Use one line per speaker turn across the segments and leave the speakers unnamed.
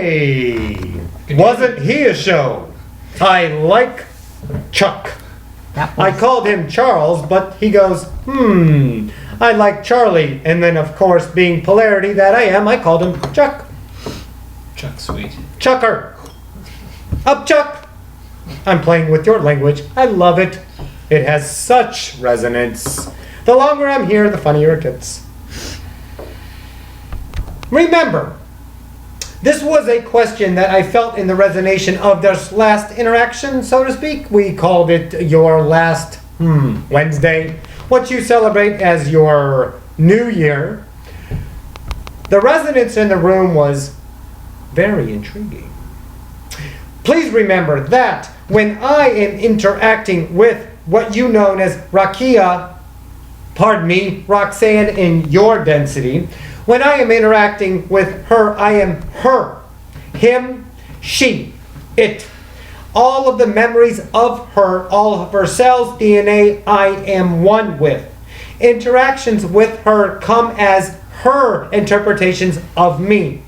Hey! Wasn't he a show? I like Chuck. I called him Charles, but he goes, I like Charlie. And then, of course, being polarity that I am, I called him Chuck.
Chuck Sweet.
Chucker. Up, Chuck. I'm playing with your language. I love it. It has such resonance. The longer I'm here, the funnier it gets. Remember, this was a question that I felt in the resonation of this last interaction, so to speak. We called it your last, Wednesday. What you celebrate as your new year. The resonance in the room was very intriguing. Please remember that when I am interacting with what you know as Roxanne in your density, when I am interacting with her, I am her, him, she, it. All of the memories of her, all of her cells, DNA, I am one with. Interactions with her come as her interpretations of me.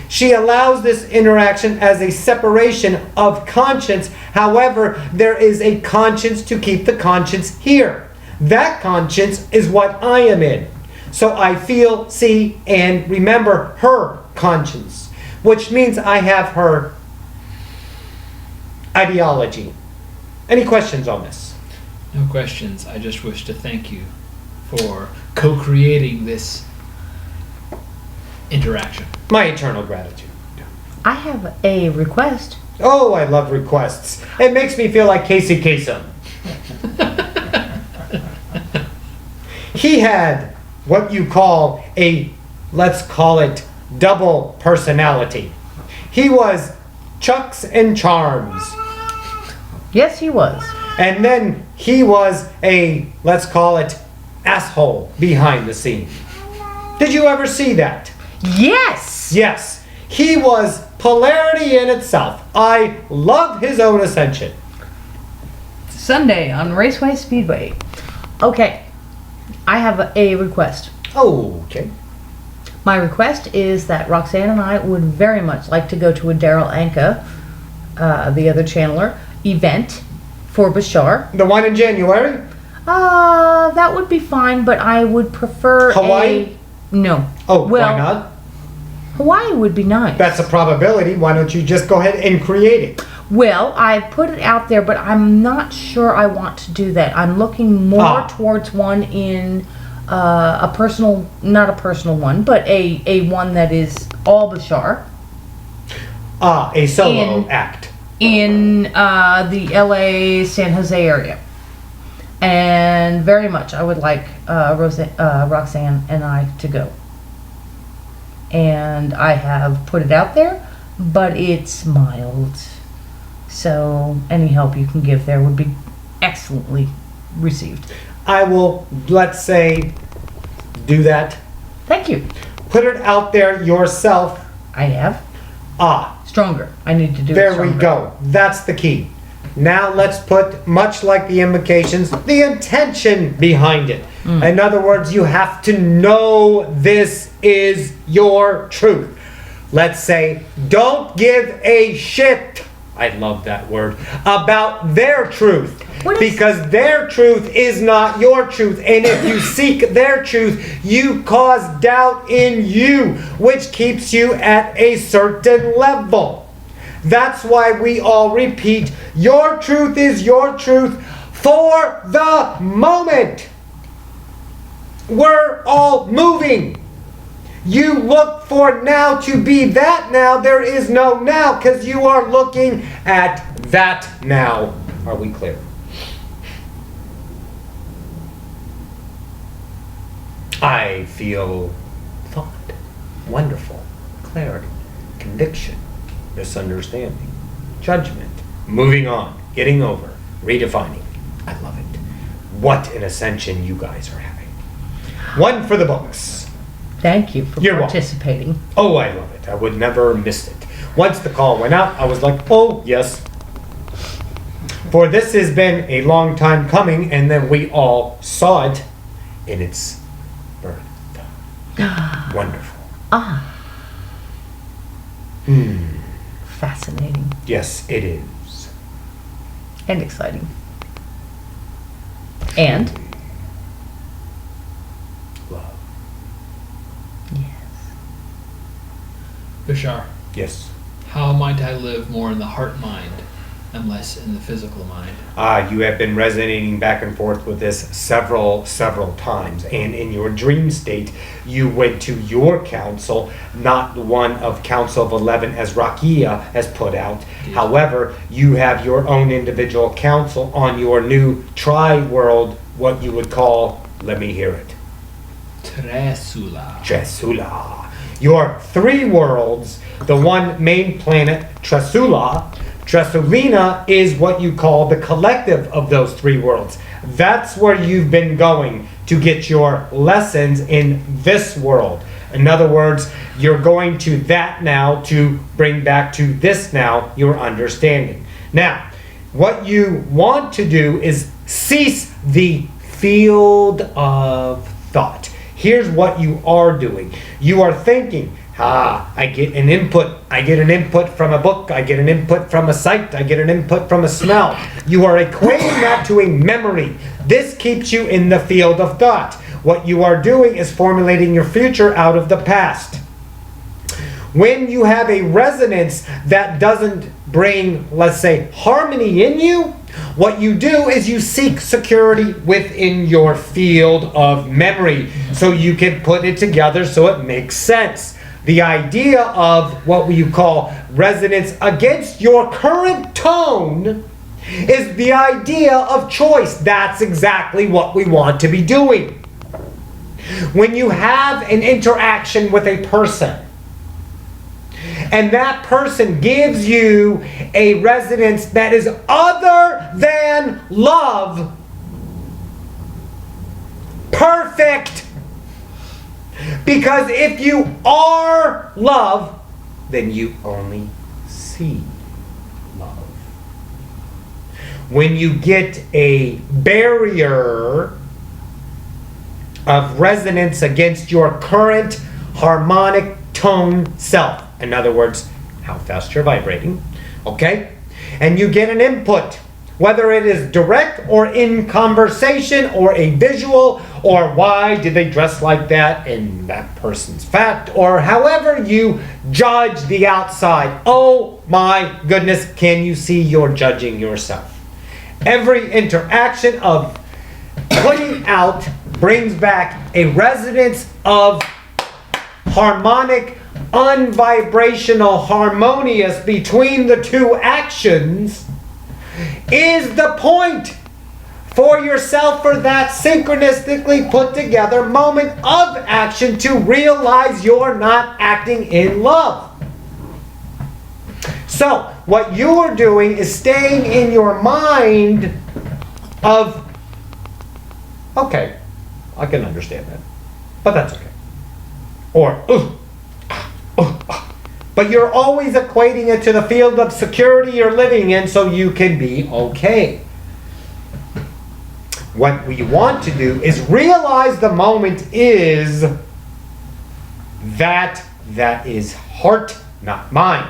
She allows this interaction as a separation of conscience. However, there is a conscience to keep the conscience here. That conscience is what I am in. So I feel, see, and remember her conscience, which means I have her ideology. Any questions on this?
No questions. I just wish to thank you for co-creating this interaction.
My eternal gratitude.
I have a request.
Oh, I love requests. It makes me feel like Casey Kasem. He had what you call a, let's call it, double personality. He was Chucks and Charms.
Yes, he was.
And then he was a, let's call it, asshole behind the scene. Did you ever see that?
Yes!
Yes. He was polarity in itself. I love his own Ascension.
Sunday on Raceway Speedway. Okay, I have a request.
Okay.
My request is that Roxanne and I would very much like to go to a Daryl Anka, the other channeler, event for Bashar.
The one in January?
That would be fine, but I would prefer
Hawaii?
No.
Oh,
well,
why not?
Hawaii would be nice.
That's a probability. Why don't you just go ahead and create it?
Well, I put it out there, but I'm not sure I want to do that. I'm looking more towards one in a personal, not a personal one, but a one that is all Bashar.
A solo act.
In the LA, San Jose area. And very much I would like Roxanne and I to go. And I have put it out there, but it's mild. So any help you can give there would be excellently received.
I will, let's say, do that.
Thank you.
Put it out there yourself.
I have.
Stronger.
I need to do it
There
stronger.
we go. That's the key. Now let's put, much like the invocations, the intention behind it. In other words, you have to know this is your truth. Let's say, don't give a shit, I love that word, about their truth. Because their truth is not your truth. And if you seek their truth, you cause doubt in you, which keeps you at a certain level. That's why we all repeat, your truth is your truth for the moment. We're all moving. You look for now to be that now. There is no now because you are looking at that now. Are we clear? I feel thought, wonderful, clarity, conviction, misunderstanding, judgment, moving on, getting over, redefining. I love it. What an ascension you guys are having. One for the books.
Thank you for participating.
Welcome. Oh, I love it. I would never miss it. Once the call went out, I was like, oh, yes. For this has been a long time coming, and then we all saw it in its birth. Wonderful.
Fascinating.
Yes, it is.
And exciting. And?
Love.
Yes.
Bashar,
Yes.
how might I live more in the heart mind and less in the physical mind?
You have been resonating back and forth with this several times. And in your dream state, you went to your council, not one of Council of 11 as Rakia has put out.
Yeah.
However, you have your own individual council on your new tri-world, what you would call, let me hear it,
Tresula.
Tresula. Your 3 worlds, the one main planet, Tresula. Tresulina is what you call the collective of those 3 worlds. That's where you've been going to get your lessons in this world. In other words, you're going to that now to bring back to this now your understanding. Now, what you want to do is cease the field of thought. Here's what you are doing. You are thinking, I get an input. I get an input from a book. I get an input from a sight. I get an input from a smell. You are equating that to a memory. This keeps you in the field of thought. What you are doing is formulating your future out of the past. When you have a resonance that doesn't bring, let's say, harmony in you, what you do is you seek security within your field of memory so you can put it together so it makes sense. The idea of what you call resonance against your current tone is the idea of choice. That's exactly what we want to be doing. When you have an interaction with a person, and that person gives you a resonance that is other than love, perfect. Because if you are love, then you only see love. When you get a barrier of resonance against your current harmonic tone self, in other words, how fast you're vibrating, okay? And you get an input, whether it is direct or in conversation or a visual or why did they dress like that and that person's fat or however you judge the outside. Oh my goodness, can you see you're judging yourself? Every interaction of putting out brings back a resonance of harmonic, unvibrational, harmonious between the 2 actions is the point for yourself for that synchronistically put together moment of action to realize you're not acting in love. So, what you're doing is staying in your mind of, okay, I can understand that, but that's okay. Or, but you're always equating it to the field of security you're living in so you can be okay. What we want to do is realize the moment is that is heart, not mind.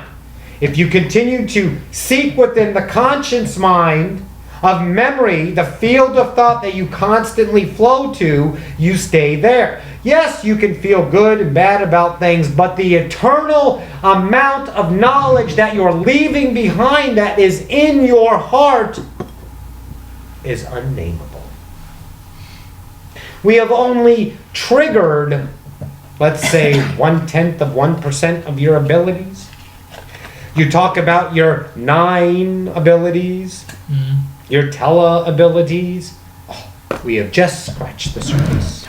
If you continue to seek within the conscious mind of memory, the field of thought that you constantly flow to, you stay there. Yes, you can feel good and bad about things, but the eternal amount of knowledge that you're leaving behind that is in your heart is unnameable. We have only triggered, let's say, 1/10 of 1% of your abilities. You talk about your 9 abilities, your tele abilities. Oh, we have just scratched the surface.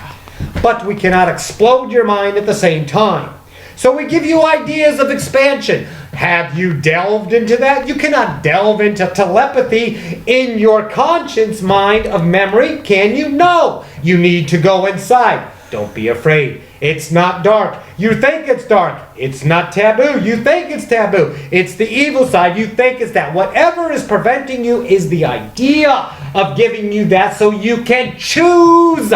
But we cannot explode your mind at the same time. So we give you ideas of expansion. Have you delved into that? You cannot delve into telepathy in your conscious mind of memory, can you? No. You need to go inside. Don't be afraid. It's not dark. You think it's dark. It's not taboo. You think it's taboo. It's the evil side. You think it's that. Whatever is preventing you is the idea of giving you that so you can choose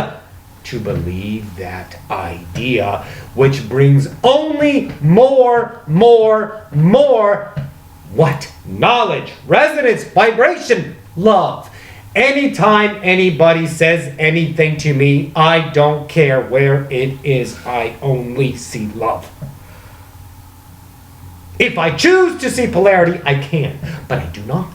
to believe that idea, which brings only more. What? Knowledge, resonance, vibration, love. Anytime anybody says anything to me, I don't care where it is. I only see love. If I choose to see polarity, I can, but I do not.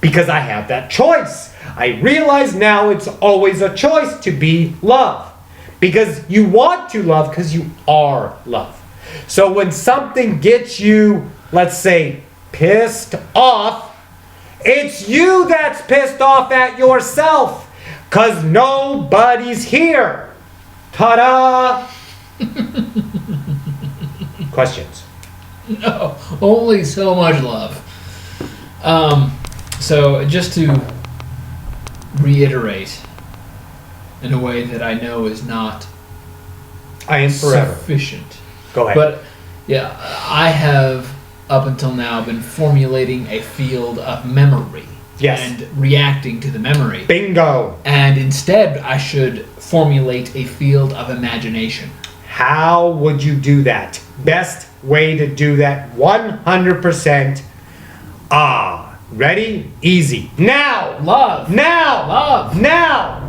Because I have that choice. I realize now it's always a choice to be love. Because you want to love because you are love. So when something gets you, let's say, pissed off, it's you that's pissed off at yourself. Because nobody's here. Ta-da! Questions?
No, only so much love. So just to reiterate in a way that I know is not
I am forever.
sufficient.
Go ahead.
But yeah, I have up until now been formulating a field of memory.
Yes.
And reacting to the memory.
Bingo.
And instead I should formulate a field of imagination.
How would you do that? Best way to do that, 100%. Ready? Easy. Now!
Love.
Now!
Love.
Now!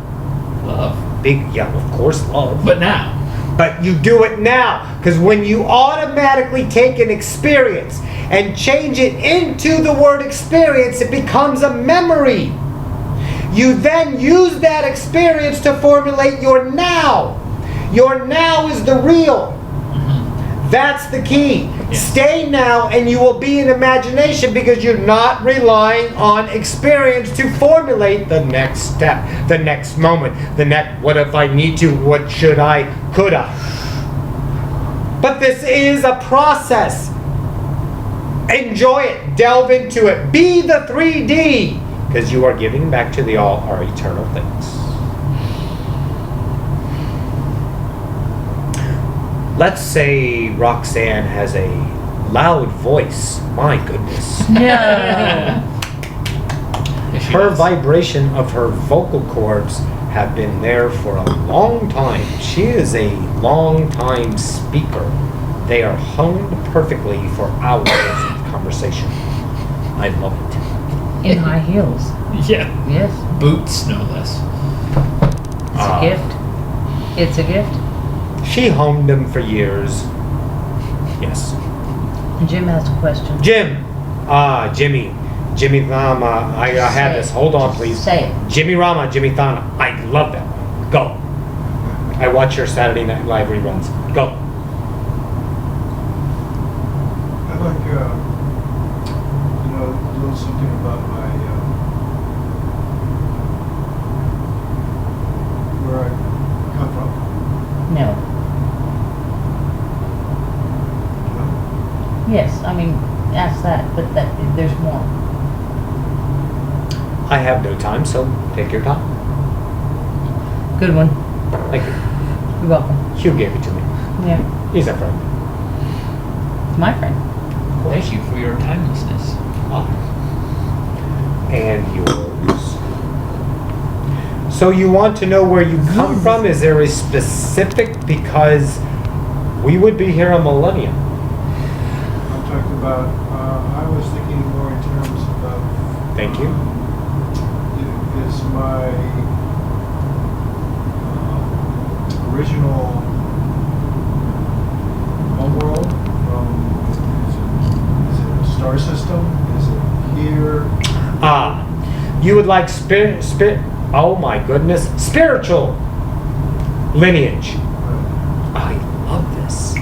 Love.
Big, yeah, of course, love.
But now.
But you do it now. Because when you automatically take an experience and change it into the word experience, it becomes a memory. You then use that experience to formulate your now. Your now is the real. That's the key.
Yeah.
Stay now and you will be in imagination because you're not relying on experience to formulate the next step, the next moment, the next, what if I need to, what should I, could I. But this is a process. Enjoy it, delve into it, be the 3D because you are giving back to the all our eternal things. Let's say Roxanne has a loud voice. My goodness.
No.
Her vibration of her vocal cords have been there for a long time. She is a long time speaker. They are honed perfectly for hours of conversation. I love it.
In high heels.
Yeah.
Yes.
Boots, no less.
It's a gift. It's a gift.
She honed them for years. Yes.
Jim has a question.
Jim. Jimmy Thama. I had this. Hold on, please.
Say it.
Jimmy Rama, Jimmy Thana. I love that one. Go. I watch your Saturday Night Live reruns. Go.
I'd like, a little something about where I come from.
No. Yes, I mean, ask that, but there's more.
I have no time, so take your time.
Good one.
Thank you.
You're welcome.
Hugh gave it to me.
Yeah.
He's a friend.
My friend.
Thank you for your timelessness.
And yours. So you want to know where you come from? Is there a specific, because we would be here a millennium.
I'm talking about, I was thinking more in terms of...
Thank you.
Is my original homeworld from, is it a star system? Is it here?
You would like oh my goodness, spiritual lineage. I love this.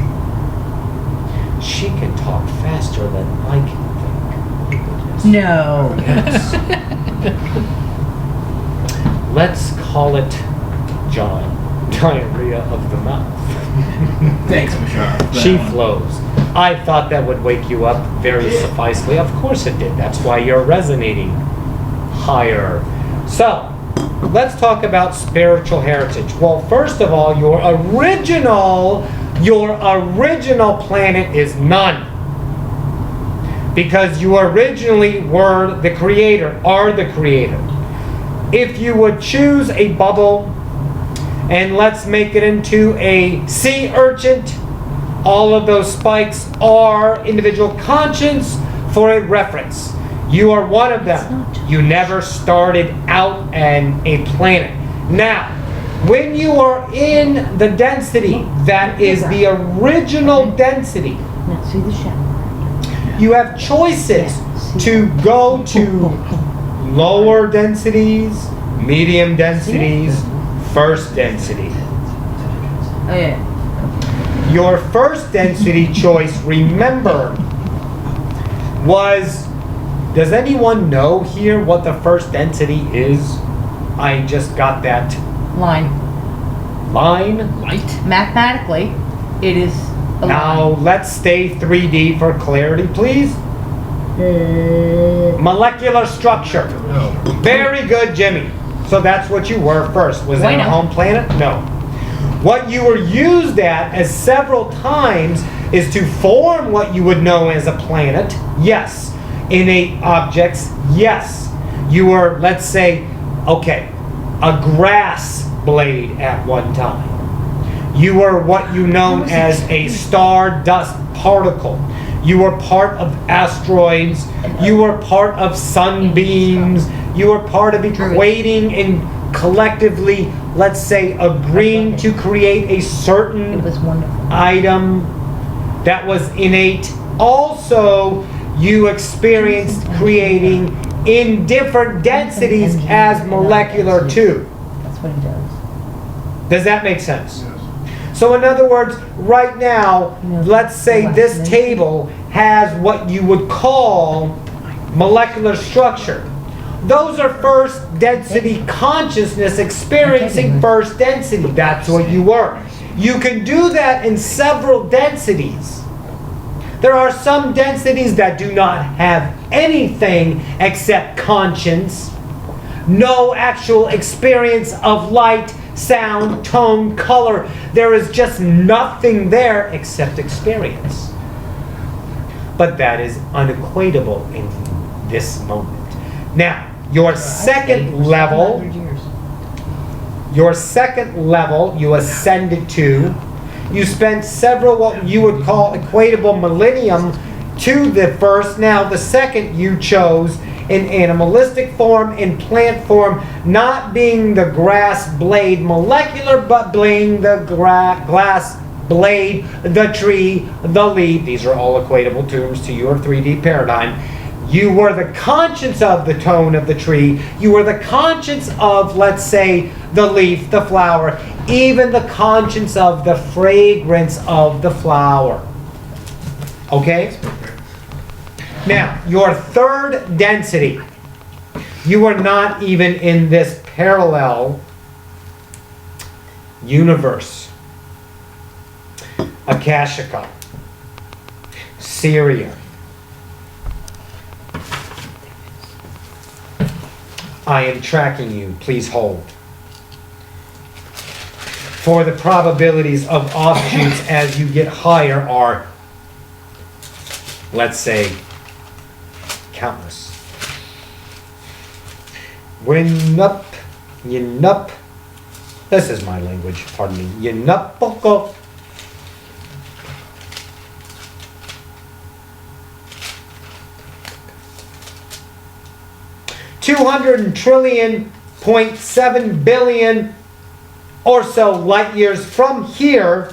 She can talk faster than I can think. Oh, goodness.
No.
Yes. Let's call it diarrhea of the mouth.
Thanks, Bashar.
She flows. I thought that would wake you up very sufficely. Of course it did. That's why you're resonating higher. So, let's talk about spiritual heritage. Well, first of all, your original planet is none. Because you originally were the creator, are the creator. If you would choose a bubble and let's make it into a sea urchin. All of those spikes are individual conscience for a reference. You are one of them. You never started out on a planet. Now, when you are in the density that is the original density,
Now see the shadow.
you have choices to go to lower densities, medium densities, first density.
Oh yeah.
Your first density choice, remember, was, does anyone know here what the first density is? I just got that
Line.
line.
Light?
Mathematically, it is a
Now
line.
let's stay 3D for clarity, please. Molecular structure.
Oh.
Very good, Jimmy. So that's what you were first. Was that a
Bueno.
home planet? No. What you were used at as several times is to form what you would know as a planet. Yes. Innate objects. Yes. You were, let's say, okay, a grass blade at one time. You were what you know as a star dust particle. You were part of asteroids. You were part of sunbeams. You were part of equating and collectively, let's say, agreeing to create a certain
It was wonderful.
item that was innate. Also, you experienced creating in different densities as molecular too.
That's what he does.
Does that make sense?
Yes.
So in other words, right now, let's say this table has what you would call molecular structure. Those are first density consciousness experiencing first density. That's what you were. You can do that in several densities. There are some densities that do not have anything except conscience. No actual experience of light, sound, tone, color. There is just nothing there except experience. But that is unequatable in this moment. Now, your second level, you ascended to. You spent several what you would call equatable millennium to the first. Now, the second you chose in animalistic form, in plant form, not being the grass blade molecular, but being the glass blade, the tree, the leaf. These are all equatable terms to your 3D paradigm. You were the conscience of the tone of the tree. You were the conscience of, let's say, the leaf, the flower, even the conscience of the fragrance of the flower. Okay? Now, your third density, you are not even in this parallel universe. Akashica, Syria. I am tracking you. Please hold. For the probabilities of offshoots as you get higher are, let's say, countless. Winup, yinup. This is my language, pardon me. Yinupoko. $200 billion or so light years from here,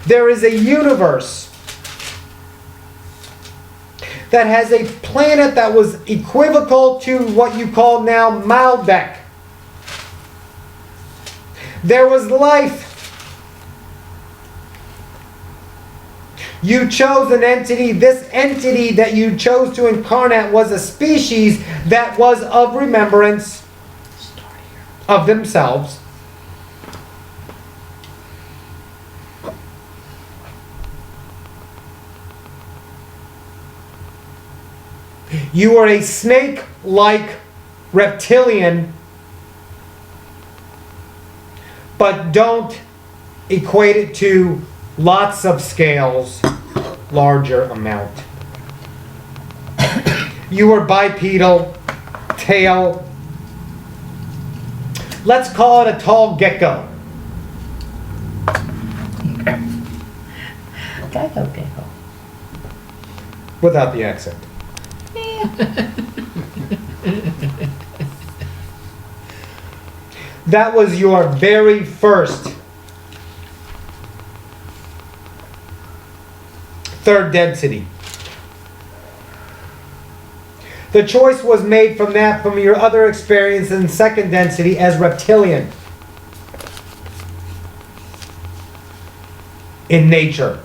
there is a universe that has a planet that was equivocal to what you call now Malbec. There was life. You chose an entity. This entity that you chose to incarnate was a species that was of remembrance of themselves. You are a snake-like reptilian, but don't equate it to lots of scales, larger amount. You were bipedal, tail, Let's call it a tall gecko.
Gecko.
Without the accent. That was your very first third density. The choice was made from that, from your other experience in second density as reptilian in nature.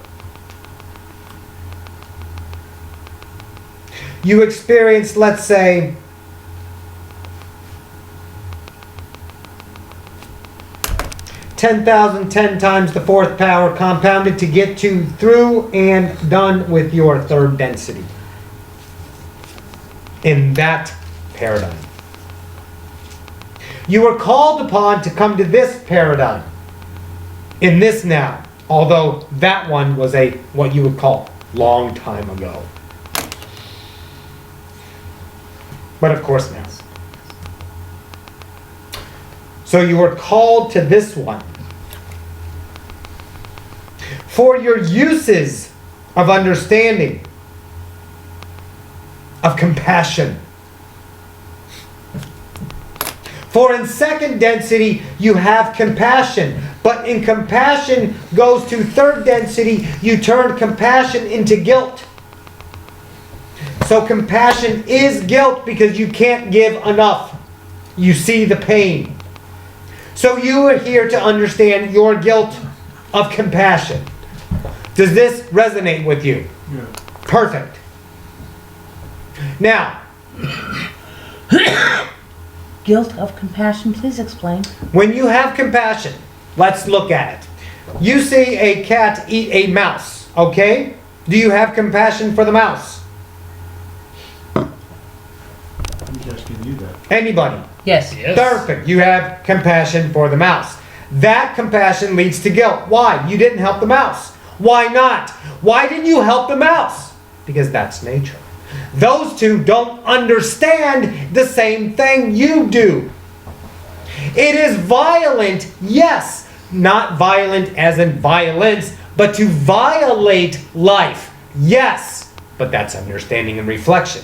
You experienced, let's say, (10,010 times the fourth power compounded to get to through and done with your third density. In that paradigm. You were called upon to come to this paradigm. In this now. Although that one was a, what you would call, long time ago. But of course now. So you were called to this one. For your uses of understanding. Of compassion. For in second density, you have compassion. But in compassion goes to third density, you turn compassion into guilt. So compassion is guilt because you can't give enough. You see the pain. So you are here to understand your guilt of compassion. Does this resonate with you?
Yeah.
Perfect. Now,
Guilt of compassion, please explain.
when you have compassion, let's look at it. You see a cat eat a mouse, okay? Do you have compassion for the mouse?
Who's asking you that?
Anybody?
Yes.
Yes.
Perfect. You have compassion for the mouse. That compassion leads to guilt. Why? You didn't help the mouse. Why not? Why didn't you help the mouse? Because that's nature. Those two don't understand the same thing you do. It is violent, yes, not violent as in violence, but to violate life, yes, but that's understanding and reflection.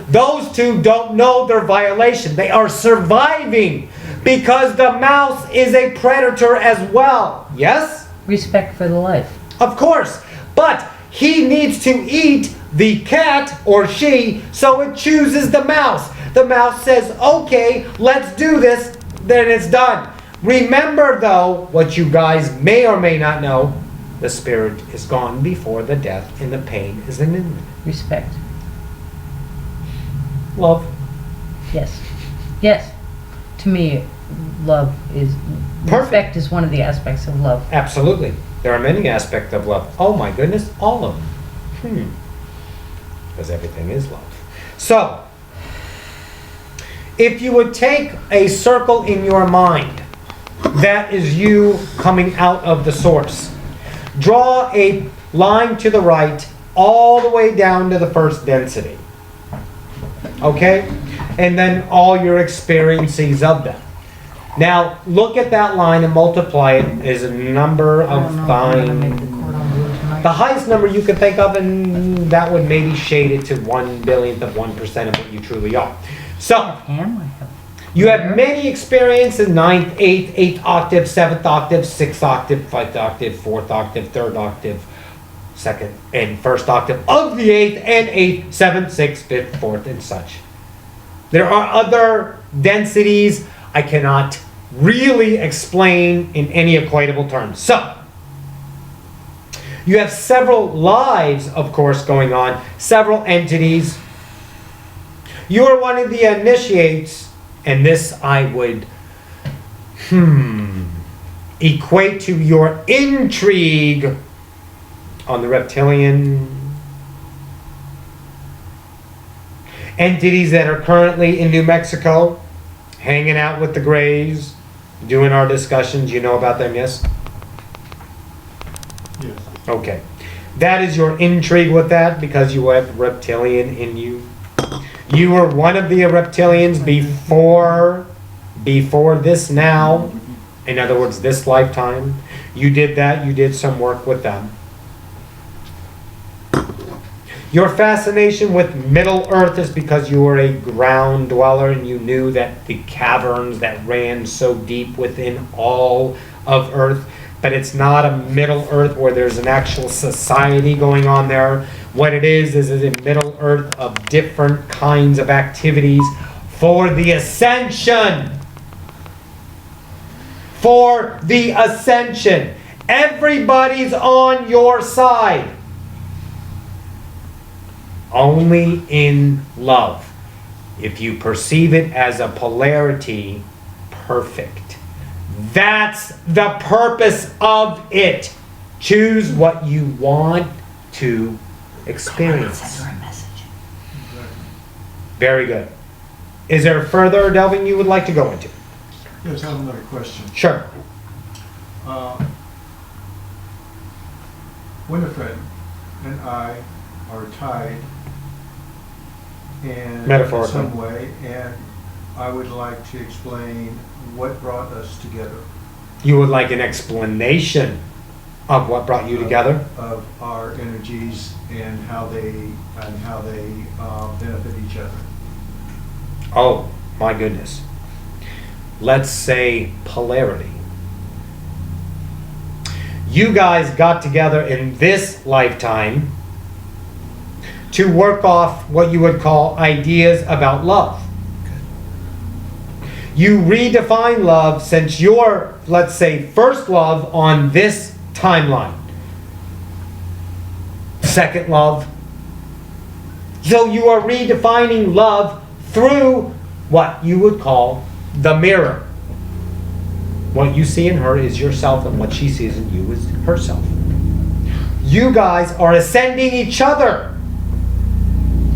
Those two don't know their violation. They are surviving because the mouse is a predator as well, yes?
Respect for the life.
Of course, but he needs to eat the cat or she, so it chooses the mouse. The mouse says, okay, let's do this, then it's done. Remember though, what you guys may or may not know, the spirit is gone before the death and the pain is imminent.
Respect.
Love.
Yes. Yes. To me, love is...
Perfect.
Respect is one of the aspects of love.
Absolutely. There are many aspects of love. Oh my goodness, all of them. Because everything is love. So, if you would take a circle in your mind, that is you coming out of the source. Draw a line to the right, all the way down to the first density. Okay? And then all your experiences of them. Now, look at that line and multiply it as a number
I
of
don't know if I'm gonna make the
fine.
court on blue tonight.
The highest number you could think of, and that would maybe shade it to 1/1000000000 of 1% of what you truly are. So,
Ham, I have.
you have many experience in 9th, 8th octave, 7th octave, 6th octave, 5th octave, 4th octave, 3rd octave, 2nd and 1st octave of the 8th and 8th, 7th, 6th, 5th, 4th, and such. There are other densities I cannot really explain in any equatable terms. So, you have several lives, of course, going on, several entities. You are one of the initiates, and this I would equate to your intrigue on the reptilian entities that are currently in New Mexico, hanging out with the Greys, doing our discussions. You know about them, yes?
Yes.
Okay. That is your intrigue with that because you have reptilian in you. You were one of the reptilians before before this now, in other words, this lifetime, you did that, you did some work with them. Your fascination with Middle Earth is because you were a ground dweller and you knew that the caverns that ran so deep within all of Earth, but it's not a Middle Earth where there's an actual society going on there. What it is a Middle Earth of different kinds of activities for the Ascension. For the Ascension. Everybody's on your side. Only in love. If you perceive it as a polarity, perfect. That's the purpose of it. Choose what you want to experience.
Send her a message.
Very good. Is there further delving you would like to go into?
Yes, I have another question.
Sure.
Winifred and I are tied in
Metaphorically.
some way, and I would like to explain what brought us together.
You would like an explanation of what brought you together?
Of our energies and how they benefit each other.
Oh, my goodness. Let's say polarity. You guys got together in this lifetime to work off what you would call ideas about love. You redefine love since your, let's say, first love on this timeline. Second love. So you are redefining love through what you would call the mirror. What you see in her is yourself, and what she sees in you is herself. You guys are ascending each other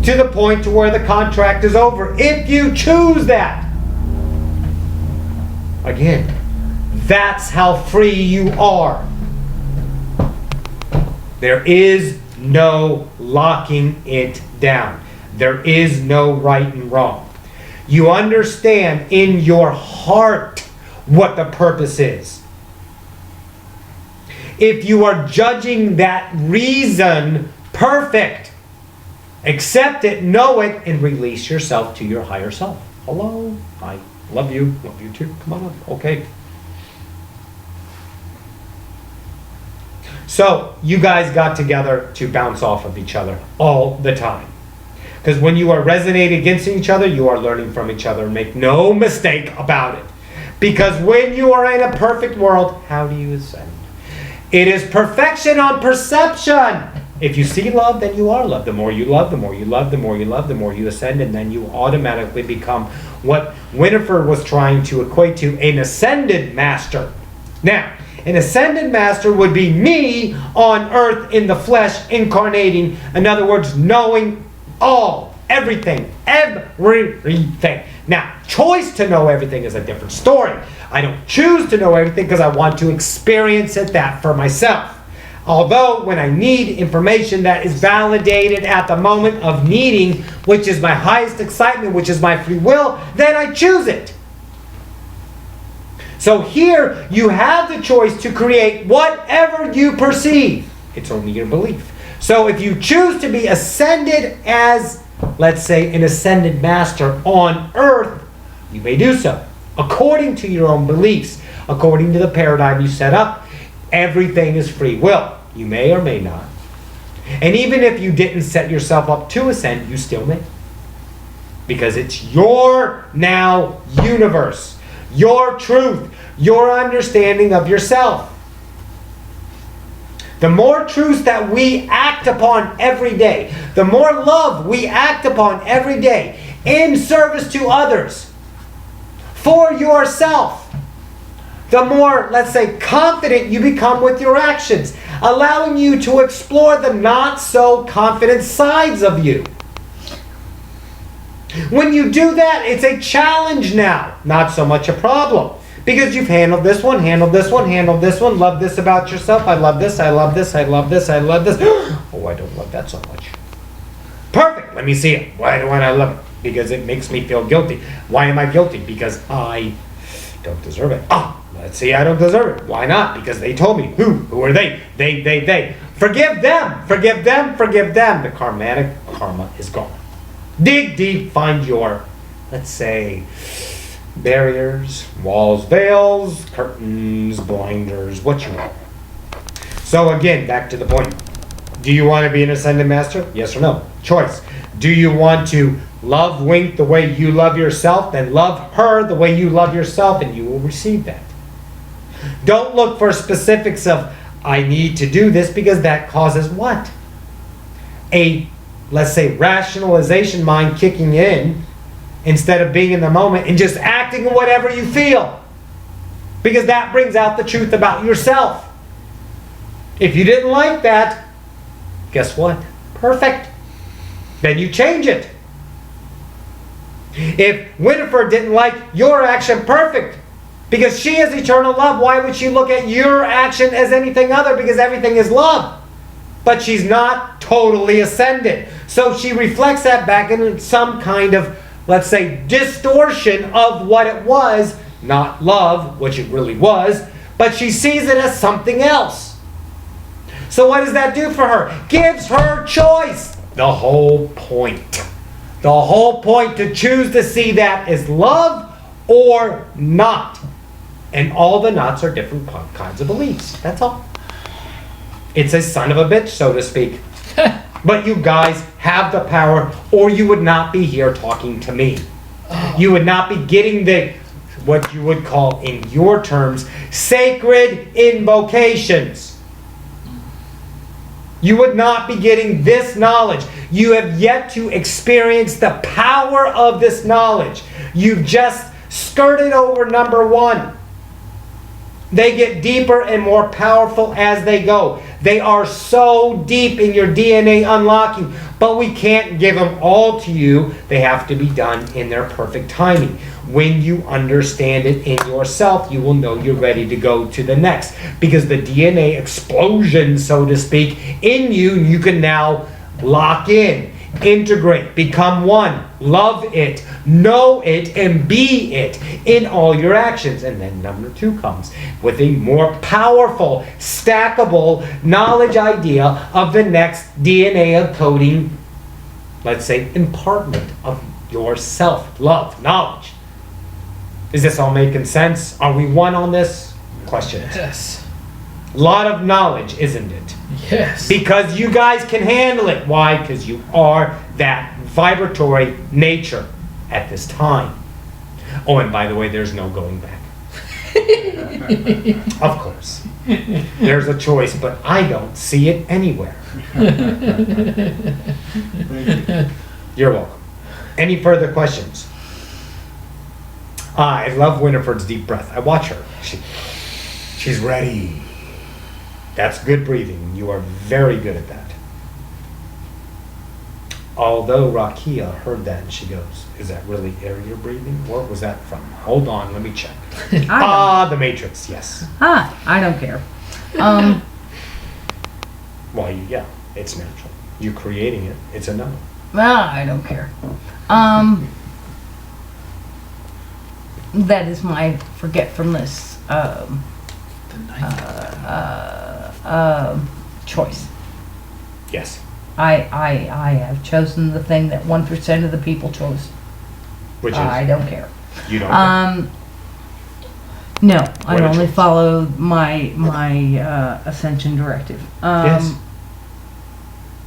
to the point to where the contract is over, if you choose that. Again, that's how free you are. There is no locking it down. There is no right and wrong. You understand in your heart what the purpose is. If you are judging that reason perfect, accept it, know it, and release yourself to your higher self. Hello, I love you too. Come on up, okay. So, you guys got together to bounce off of each other all the time. Because when you are resonating against each other, you are learning from each other. Make no mistake about it. Because when you are in a perfect world, how do you ascend? It is perfection on perception. If you see love, then you are love. The more you love, the more you love, the more you love, the more you ascend, and then you automatically become what Winifred was trying to equate to, an ascended master. Now, an ascended master would be me on earth in the flesh, incarnating. In other words, knowing all, everything. Now, choice to know everything is a different story. I don't choose to know everything because I want to experience it that for myself. Although, when I need information that is validated at the moment of needing, which is my highest excitement, which is my free will, then I choose it. So here, you have the choice to create whatever you perceive. It's only your belief. So if you choose to be ascended as, let's say, an ascended master on earth, you may do so. According to your own beliefs, according to the paradigm you set up, everything is free will. You may or may not. And even if you didn't set yourself up to ascend, you still may. Because it's your now universe, your truth, your understanding of yourself. The more truths that we act upon every day, the more love we act upon every day in service to others, for yourself, the more, let's say, confident you become with your actions, allowing you to explore the not so confident sides of you. When you do that, it's a challenge now, not so much a problem. Because you've handled this one, handled this one, handled this one, love this about yourself, I love this, I love this, I love this, I love this. Oh, I don't love that so much. Perfect, let me see it. Why do I love it? Because it makes me feel guilty. Why am I guilty? Because I Don't deserve it. Oh, let's see, I don't deserve it. Why not? Because they told me. Who are they? They. Forgive them. Forgive them. Forgive them. The karma is gone. Dig deep, find your, let's say, barriers, walls, veils, curtains, blinders, what you want. So again, back to the point. Do you want to be an ascended master? Yes or no? Choice. Do you want to love Wink the way you love yourself? Then love her the way you love yourself, and you will receive that. Don't look for specifics of, I need to do this, because that causes what? A, let's say, rationalization mind kicking in instead of being in the moment and just acting whatever you feel. Because that brings out the truth about yourself. If you didn't like that, guess what? Perfect. Then you change it. If Winifred didn't like your action, perfect. Because she is eternal love, why would she look at your action as anything other? Because everything is love. But she's not totally ascended. So she reflects that back in some kind of, let's say, distortion of what it was. Not love, which it really was. But she sees it as something else. So what does that do for her? Gives her choice. The whole point. The whole point to choose to see that as love or not. And all the knots are different kinds of beliefs. That's all. It's a son of a bitch, so to speak. But you guys have the power, or you would not be here talking to me. You would not be getting the, what you would call, in your terms, sacred invocations. You would not be getting this knowledge. You have yet to experience the power of this knowledge. You've just skirted over number one. They get deeper and more powerful as they go. They are so deep in your DNA unlocking, but we can't give them all to you. They have to be done in their perfect timing. When you understand it in yourself, you will know you're ready to go to the next. Because the DNA explosion, so to speak, in you, you can now lock in, integrate, become one, love it, know it, and be it in all your actions. And then number two comes with a more powerful, stackable knowledge idea of the next DNA encoding, let's say, impartment of yourself, love, knowledge. Is this all making sense? Are we one on this? Questions?
Yes.
A lot of knowledge, isn't it?
Yes.
Because you guys can handle it. Why? Because you are that vibratory nature at this time. Oh, and by the way, there's no going back. Of course. There's a choice, but I don't see it anywhere. You're welcome. Any further questions? I love Winifred's deep breath. I watch her. She's ready. That's good breathing. You are very good at that. Although Rakia heard that and she goes, is that really air you're breathing? Where was that from? Hold on, let me check. The Matrix, yes.
I don't care.
Well, yeah, it's natural. You creating it, it's a no.
I don't care. That is my forgetfulness
The ninth.
choice.
Yes.
I have chosen the thing that 1% of the people chose.
Which is?
I don't care.
You don't care?
No, I
What a
only
choice.
follow my Ascension directive.
Yes.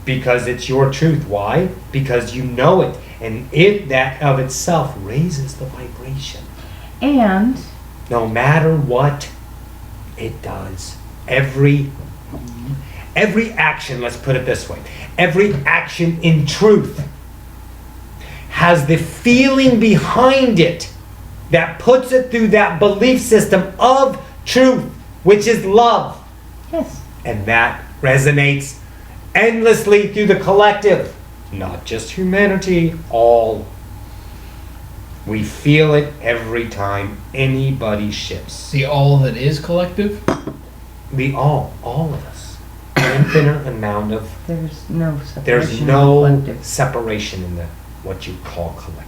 Because it's your truth. Why? Because you know it. And it, that of itself, raises the vibration.
And
No matter what it does. Every action, let's put it this way, every action in truth has the feeling behind it that puts it through that belief system of truth, which is love.
yes,
And that resonates endlessly through the collective, not just humanity, all. We feel it every time anybody shifts.
The all that is collective?
We all of us. An infinite amount of,
there's no separation.
there's
in
no
collective.
separation in the what you call collective.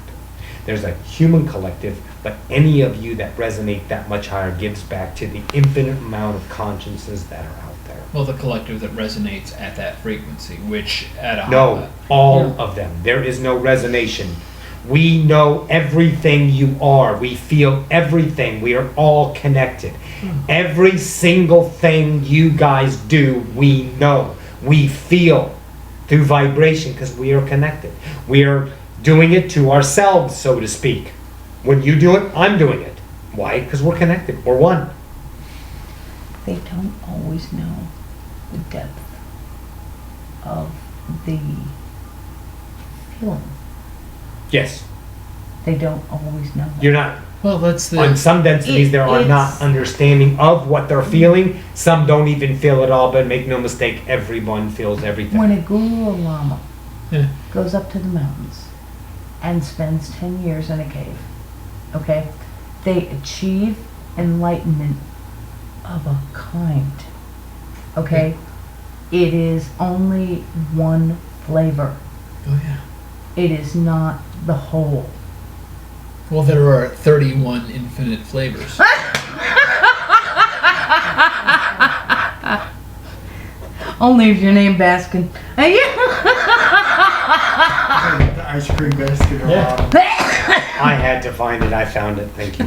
There's a human collective, but any of you that resonate that much higher gives back to the infinite amount of consciences that are out there.
Well, the collective that resonates at that frequency, which at a
No, all of them. There is no resonation. We know everything you are. We feel everything. We are all connected. Every single thing you guys do, we know. We feel through vibration because we are connected. We are doing it to ourselves, so to speak. When you do it, I'm doing it. Why? Because we're connected. We're one.
They don't always know the depth of the feeling.
Yes.
They don't always know.
You're not.
well, that's
On
the
some densities, there are not
It's-
understanding of what they're feeling. Some don't even feel it all, but make no mistake, everyone feels everything.
When a guru or lama
Yeah.
goes up to the mountains and spends 10 years in a cave, okay, they achieve enlightenment of a kind, okay? It is only one flavor.
oh yeah.
It is not the whole.
Well, there are 31 infinite flavors.
Only if your name Baskin.
The ice cream basket or
Yeah.
I had to find it. I found it. Thank you.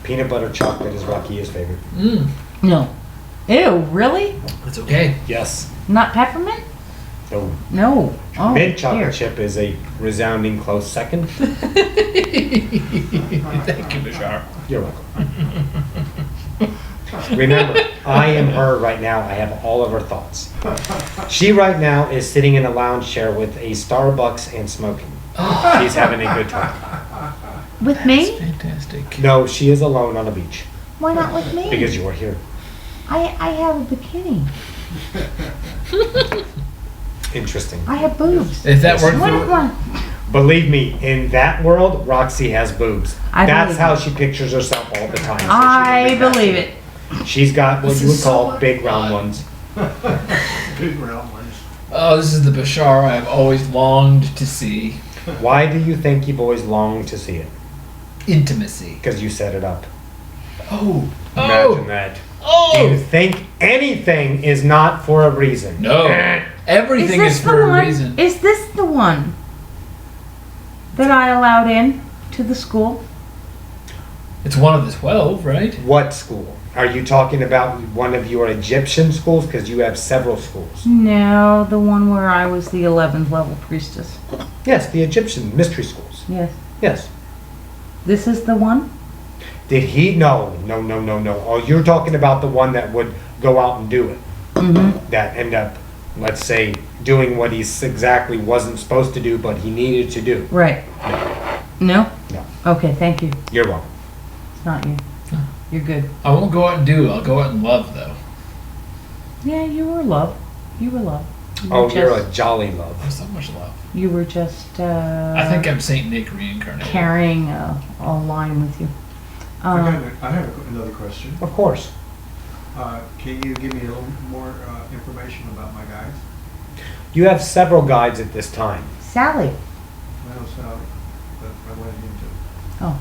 Peanut butter chocolate is Rocky's favorite.
No. Ew, really?
That's okay.
Yes.
Not peppermint?
So
No. Oh,
mint chocolate
dear.
chip is a resounding close second.
Thank you, Bashar.
You're welcome. Remember, I am her right now. I have all of her thoughts. She right now is sitting in a lounge chair with a Starbucks and smoking. She's having a good time.
With me?
Fantastic.
No, she is alone on a beach
Why not with me?
because you are here.
I have a bikini.
Interesting.
I have boobs.
If that weren't
What
for,
is one?
Believe me, in that world, Roxy has boobs.
I
That's
believe
how
it.
she pictures herself all the time. so she
I
can make
believe
that.
it.
She's got what
This
you would
is so
call
much
big
fun.
round ones.
big round ones.
oh, this is the Bashar I've always longed to see.
Why do you think you've always longed to see it?
Intimacy.
Because you set it up.
Oh.
Imagine
Oh.
that. Do
Oh.
you think anything is not for a reason?
No. Everything is
the
for a
one?
reason.
Is this the one that I allowed in to the school?
It's one of the 12, right?
What school? Are you talking about one of your Egyptian schools? Because you have several schools.
No, the one where I was the 11th level priestess.
Yes, the Egyptian mystery schools.
Yes.
Yes.
This is the one?
Did he? No. Oh, you're talking about the one that would go out and do it.
Mm-hmm.
That end up, let's say, doing what he exactly wasn't supposed to do, but he needed to do.
Right. No?
No.
Okay, thank you.
You're welcome.
It's not you. You're good.
I won't go out and do. I'll go out and love, though.
Yeah, you were love. You were love. You were
Oh, you're
just-
a jolly love.
There's so much love.
You were just
I think I'm Saint Nick reincarnated.
carrying a line with you.
I have another question.
Of course.
Can you give me a little more information about my guys?
You have several guides at this time.
Sally.
Well, Sally, that I went into.
Oh.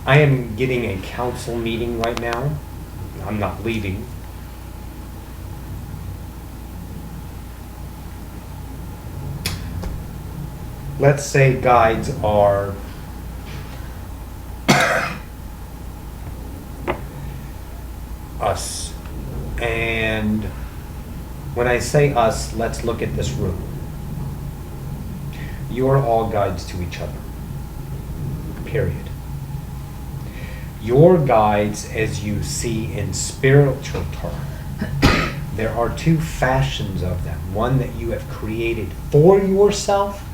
I am getting a council meeting right now. I'm not leaving. Let's say guides are us. And when I say us, let's look at this room. You are all guides to each other. Period. Your guides, as you see in spiritual terms, there are two fashions of them. One that you have created for yourself,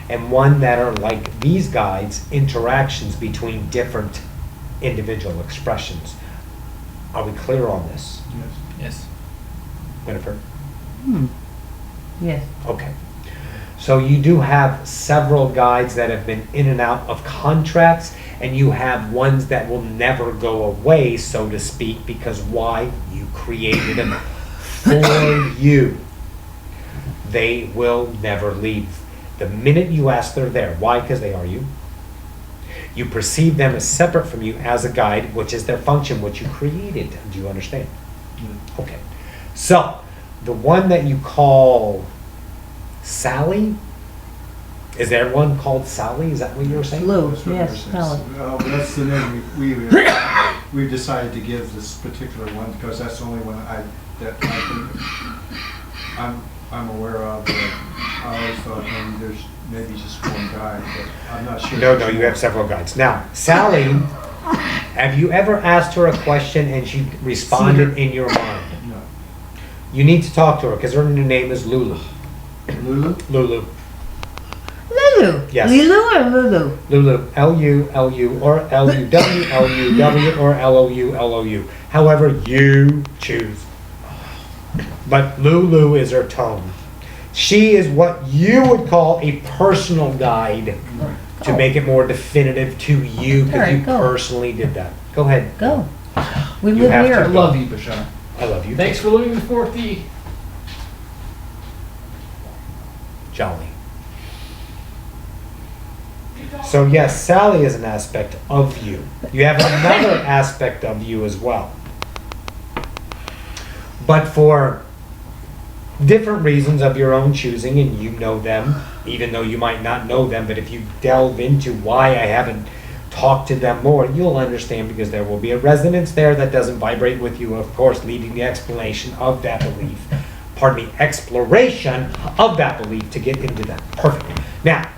and one that are like these guides, interactions between different individual expressions. Are we clear on this,
Yes.
Yes.
Winifred?
Yes.
Okay. So you do have several guides that have been in and out of contracts, And you have ones that will never go away, so to speak, because why? You created them for you. They will never leave. The minute you ask, they're there. Why? Because they are you. You perceive them as separate from you as a guide, which is their function, which you created. Do you understand? Okay. So, the one that you call Sally, is there one called Sally? Is that what you were saying?
Lou,
That's what
yes,
yours is.
Sally.
That's the name we decided to give this particular one because that's the only one I'm aware of. I always thought there's maybe just one guy, but I'm not sure.
No, you have several guides. Now, Sally, have you ever asked her a question and she responded in your mind?
No.
You need to talk to her because her new name is Lulu.
Lulu?
Lulu.
Lulu.
Yes.
Lulu or Lulu?
Lulu. L-U-L-U or L-U-W, L-U-W or L-O-U, L-O-U. However you choose. But Lulu is her tone. She is what you would call a personal guide to make it more definitive to you because
Alright,
you
go.
personally did that. Go ahead.
Go. We
You
live
have to
I
here.
go.
love you, Bashar.
I love you.
Thanks for looking for the
Jolly. So yes, Sally is an aspect of you. You have another aspect of you as well. But for different reasons of your own choosing, and you know them, even though you might not know them, but if you delve into why I haven't talked to them more, you'll understand because there will be a resonance there that doesn't vibrate with you, of course, leading the explanation of that belief. Pardon me, exploration of that belief to get into that. Perfect. Now,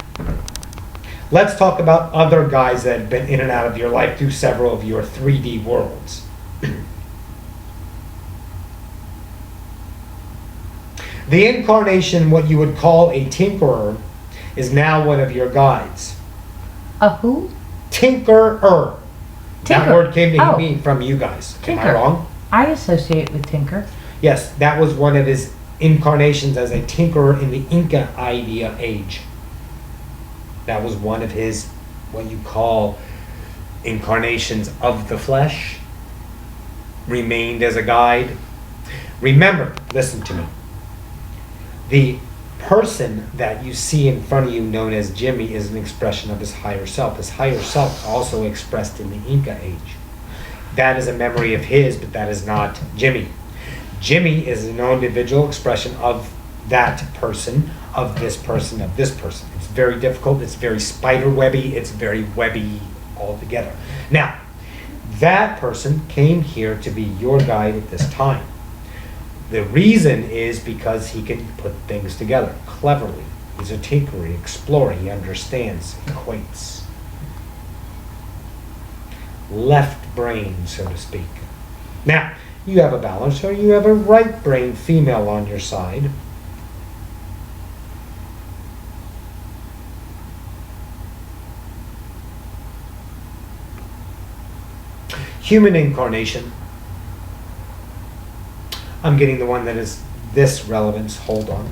let's talk about other guys that have been in and out of your life through several of your 3D worlds. The incarnation, what you would call a tinkerer, is now one of your guides.
A who?
Tinkerer. That
Tinker.
word came to
Oh.
me from you guys. Am I
Tinker.
wrong?
I associate with Tinker.
Yes, that was one of his incarnations as a tinkerer in the Inca idea age. That was one of his, what you call, incarnations of the flesh. Remained as a guide. Remember, listen to me. The person that you see in front of you known as Jimmy is an expression of his higher self. His higher self also expressed in the Inca age. That is a memory of his, but that is not Jimmy. Jimmy is an individual expression of that person, of this person, of this person. It's very difficult, it's very spider webby, it's very webby altogether. Now, that person came here to be your guide at this time. The reason is because he can put things together cleverly. He's a tinkerer, explorer, he understands, equates. Left brain, so to speak. Now, you have a balance, or you have a right brain female on your side. Human incarnation. I'm getting the one that is this relevance. Hold on.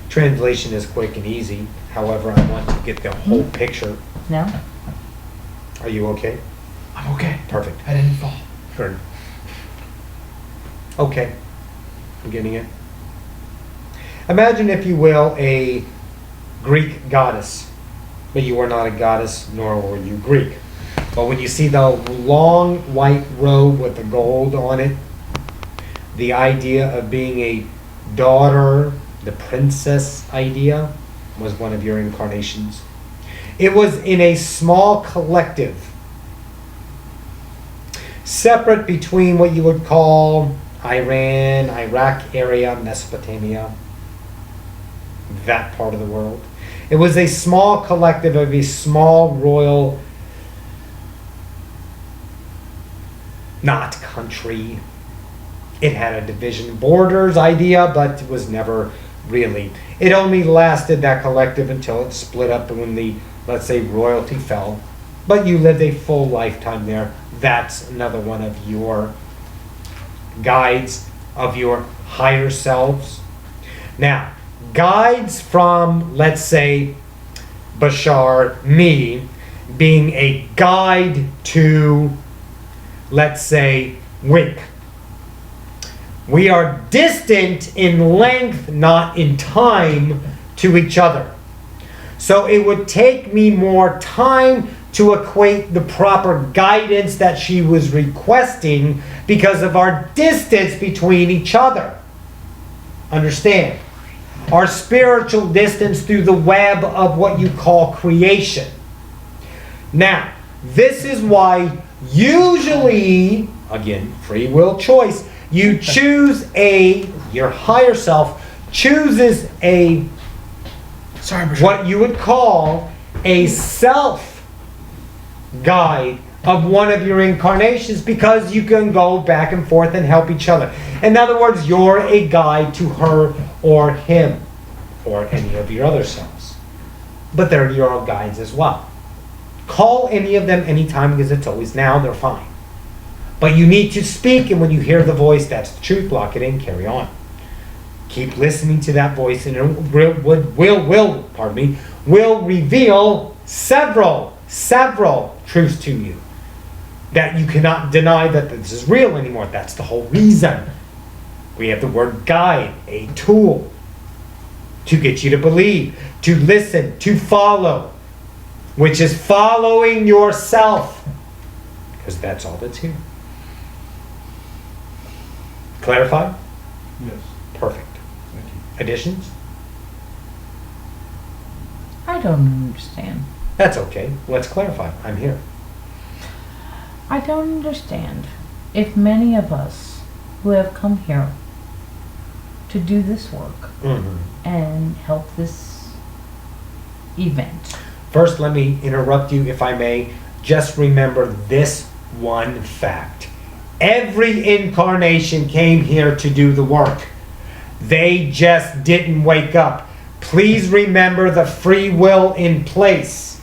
Translation is quick and easy. However, I want to get the whole picture.
No?
Are you okay?
I'm okay.
Perfect.
I didn't fall.
Good. Okay. I'm getting it. Imagine, if you will, a Greek goddess. But you are not a goddess, nor were you Greek. But when you see the long white robe with the gold on it, the idea of being a daughter, the princess idea, was one of your incarnations. It was in a small collective, separate between what you would call Iran, Iraq area, Mesopotamia, that part of the world. It was a small collective of a small royal, not country. It had a division borders idea, but it was never really. It only lasted, that collective, until it split up when the, let's say, royalty fell. But you lived a full lifetime there. That's another one of your guides, of your higher selves. Now, guides from, let's say, Bashar, me, being a guide to, let's say, Wink. We are distant in length, not in time, to each other. So it would take me more time to equate the proper guidance that she was requesting because of our distance between each other. Understand? Our spiritual distance through the web of what you call creation. Now, this is why usually, again, free will choice, you choose your higher self chooses what you would call a self guide of one of your incarnations, because you can go back and forth and help each other. In other words, you're a guide to her or him or any of your other selves. But they're your guides as well. Call any of them anytime, because it's always now, they're fine. But you need to speak, and when you hear the voice, that's the truth, lock it in, carry on. Keep listening to that voice, and it will reveal several truths to you that you cannot deny that this is real anymore. That's the whole reason we have the word guide, a tool to get you to believe, to listen, to follow, which is following yourself, because that's all that's here. Clarify?
Yes.
Perfect.
Thank you.
Additions?
I don't understand.
That's okay. Let's clarify. I'm here.
I don't understand if many of us who have come here to do this work and help this event.
First, let me interrupt you, if I may. Just remember this one fact. Every incarnation came here to do the work. They just didn't wake up. Please remember the free will in place.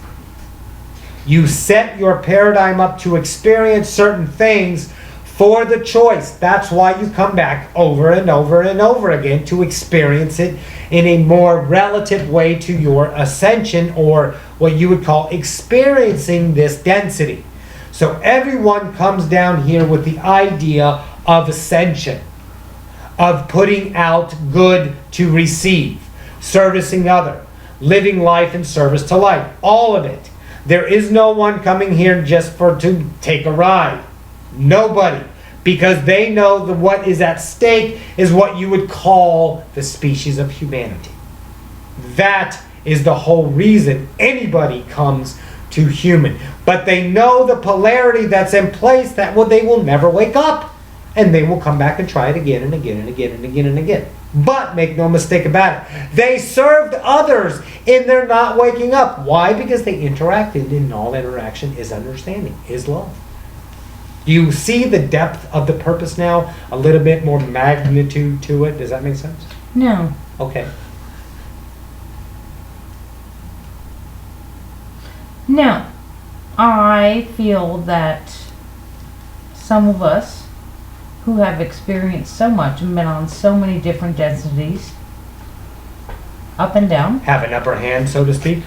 You set your paradigm up to experience certain things for the choice. That's why you come back over and over and over again, to experience it in a more relative way to your ascension, or what you would call experiencing this density. So everyone comes down here with the idea of ascension, of putting out good to receive, servicing other, living life in service to life, all of it. There is no one coming here just to take a ride. Nobody. Because they know that what is at stake is what you would call the species of humanity. That is the whole reason anybody comes to human. But they know the polarity that's in place, that they will never wake up. And they will come back and try it again and again and again and again and again. But make no mistake about it, they served others in their not waking up. Why? Because they interacted, and all interaction is understanding, is love. Do you see the depth of the purpose now? A little bit more magnitude to it. Does that make sense?
No.
Okay.
Now, I feel that some of us who have experienced so much and been on so many different densities, up and down,
Have an upper hand, so to speak?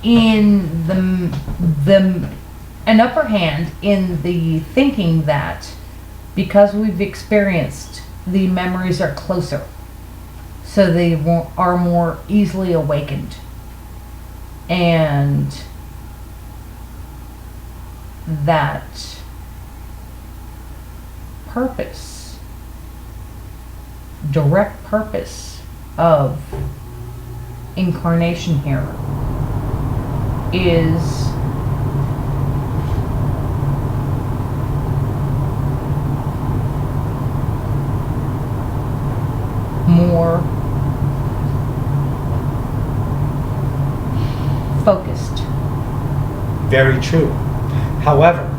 in an upper hand in the thinking that because we've experienced, the memories are closer, so they are more easily awakened, and that purpose, direct purpose of incarnation here is more focused.
Very true. However,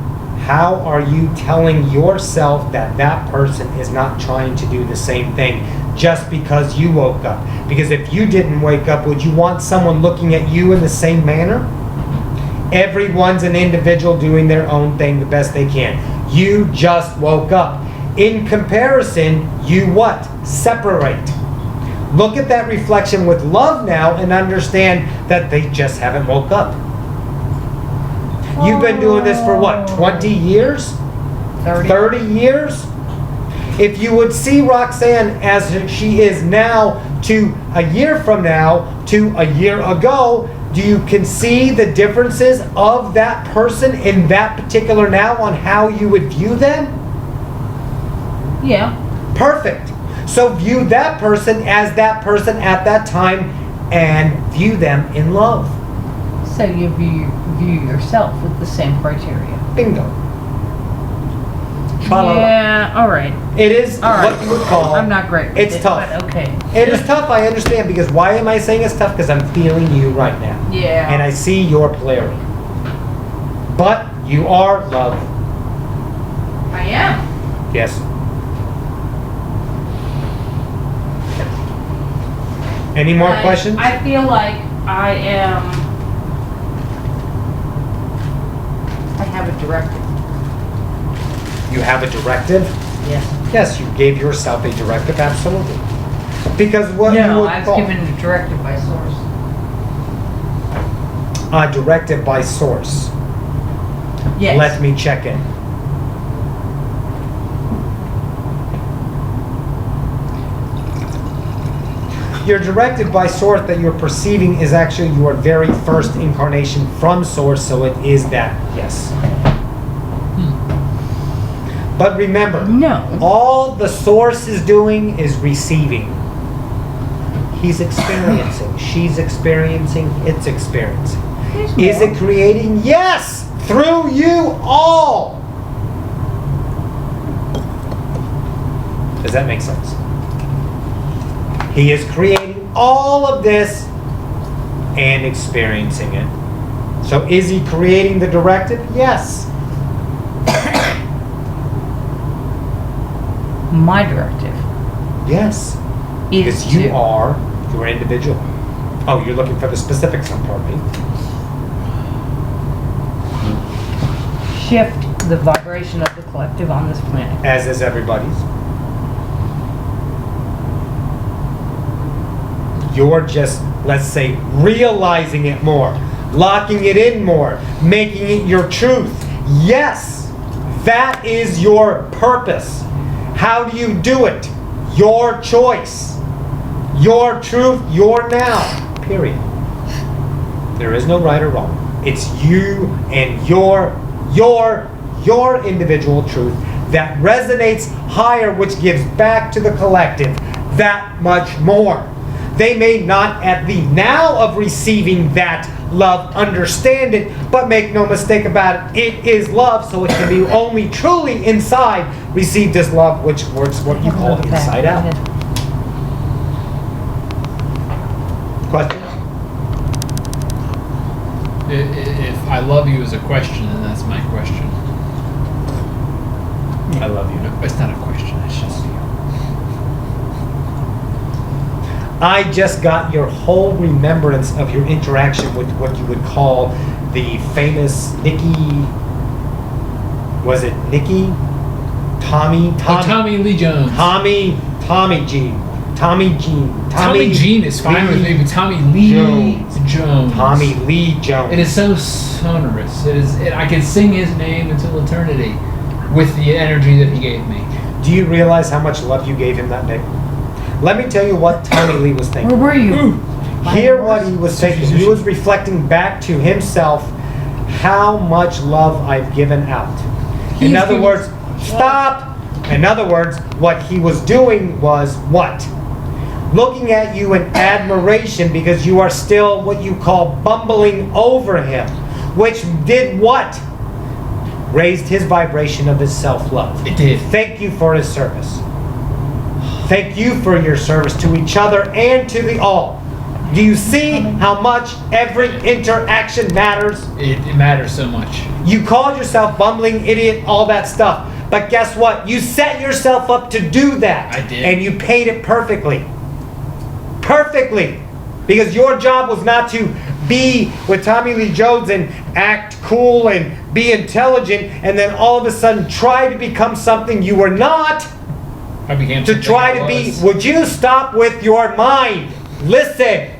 how are you telling yourself that that person is not trying to do the same thing just because you woke up? Because if you didn't wake up, would you want someone looking at you in the same manner? Everyone's an individual doing their own thing the best they can. You just woke up. In comparison, you what? Separate. Look at that reflection with love now and understand that they just haven't woke up. You've been doing this for what, 20 years? 30 years? If you would see Roxanne as she is now to a year from now to a year ago, do you can see the differences of that person in that particular now on how you would view them?
Yeah.
Perfect. So view that person as that person at that time and view them in love.
So you view yourself with the same criteria.
Bingo. Tra-la-la.
Yeah, all right.
It is
All right.
what you would call.
I'm not great with
It's
it,
tough.
but okay.
It is tough, I understand, because why am I saying it's tough? Because I'm feeling you right now.
Yeah.
And I see your polarity. But you are love.
I am.
Yes. Any more questions?
I feel like I have a directive.
You have a directive?
Yes.
Yes, you gave yourself a directive, absolutely. Because what you
No,
would
I was
call
given a directive by source.
a directive by source.
Yes.
Let me check in. Your directive by source that you're perceiving is actually your very first incarnation from source, so it is that, yes. But remember,
No.
all the source is doing is receiving. He's experiencing, she's experiencing, it's experiencing.
There's
Is
more.
it creating? Yes! Through you all! Does that make sense? He is creating all of this and experiencing it. So is he creating the directive? Yes.
My directive
Yes.
is
Because you
to
are your individual. Oh, you're looking for the specifics on part B.
shift the vibration of the collective on this planet.
As is everybody's. You're just, let's say, realizing it more, locking it in more, making it your truth. Yes, that is your purpose. How do you do it? Your choice. Your truth, your now. Period. There is no right or wrong. It's you and your individual truth that resonates higher, which gives back to the collective that much more. They may not at the now of receiving that love understand it, but make no mistake about it, it is love, so it can be only truly inside received as love, which works what you call inside out. Question?
If I love you is a question, then that's my question.
I love you.
No, it's not a question. It's just
I just got your whole remembrance of your interaction with what you would call the famous Nikki. Was it Nikki? Tommy
Lee Jones.
Tommy Jean.
Tommy Jean is fine with me, but Tommy Lee Jones.
Tommy Lee Jones.
It is so sonorous. I can sing his name until eternity with the energy that he gave me.
Do you realize how much love you gave him that day? Let me tell you what Tommy Lee was thinking.
Where were you?
Hear what he was thinking. He was reflecting back to himself how much love I've given out. In other words, stop. In other words, what he was doing was what? Looking at you in admiration because you are still what you call bumbling over him. Which did what? Raised his vibration of his self-love.
It did.
Thank you for his service. Thank you for your service to each other and to the all. Do you see how much every interaction matters?
It matters so much.
You called yourself bumbling idiot, all that stuff. But guess what? You set yourself up to do that.
I did.
And you paid it perfectly. Perfectly. Because your job was not to be with Tommy Lee Jones and act cool and be intelligent and then all of a sudden try to become something you were not.
I became
to
something
try
I
to be.
was.
Would you stop with your mind? Listen.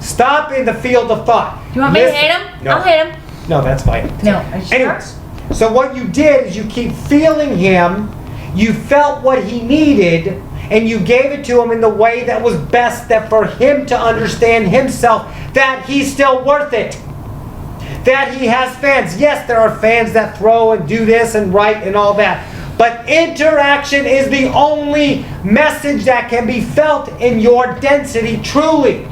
Stop in the field of thought.
Do you want me to
Listen.
hit him?
No.
I'll hit him.
No, that's fine.
No, are you sure?
Anyways, so what you did is you keep feeling him, you felt what he needed, and you gave it to him in the way that was best that for him to understand himself that he's still worth it. That he has fans. Yes, there are fans that throw and do this and write and all that. But interaction is the only message that can be felt in your density truly.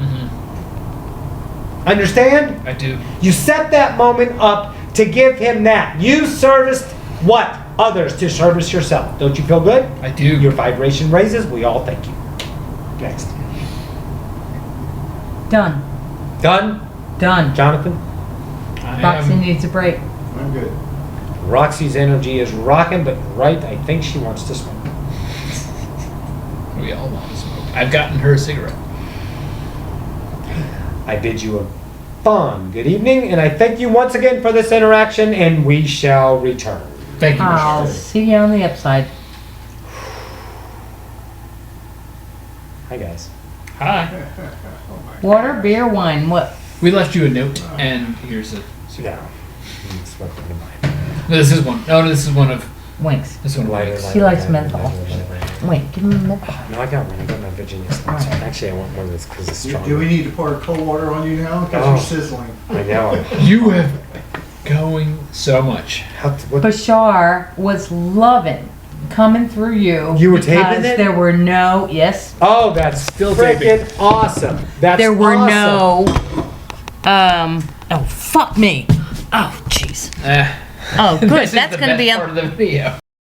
Understand?
I do.
You set that moment up to give him that. You serviced what? Others to service yourself. Don't you feel good?
I do.
Your vibration raises. We all thank you. Next.
Done.
Done?
Done.
Jonathan?
Roxy needs a break.
I'm good.
Roxy's energy is rocking, but right, I think she wants to smoke.
We all want to smoke. I've gotten her a cigarette.
I bid you a fond good evening, and I thank you once again for this interaction, and we shall return.
Thank you,
I'll
Bashar.
see you on the upside.
Hi, guys.
Hi.
Water, beer, wine. What?
We left you a note, and here's a
Yeah.
cigarette.
It's what we're gonna
No, this is one. No, this is one of.
Winks.
This one of
buy.
Mike's.
He likes menthol. Wait, give him a minute.
No, I got one. I got my Virginia Slims. Actually, I want one that's because it's strong.
Do we need to pour cold water on you now? Because
Oh.
you're sizzling.
I know.
You have going so much.
What?
Bashar was loving coming through you.
You were
because
taping it?
There were no. Yes.
Oh, that's
Still
freaking awesome. That's
There were
awesome.
no. Oh fuck me. Oh jeez. Oh
This
good.
is
That's
the
gonna
best
be
part of the video.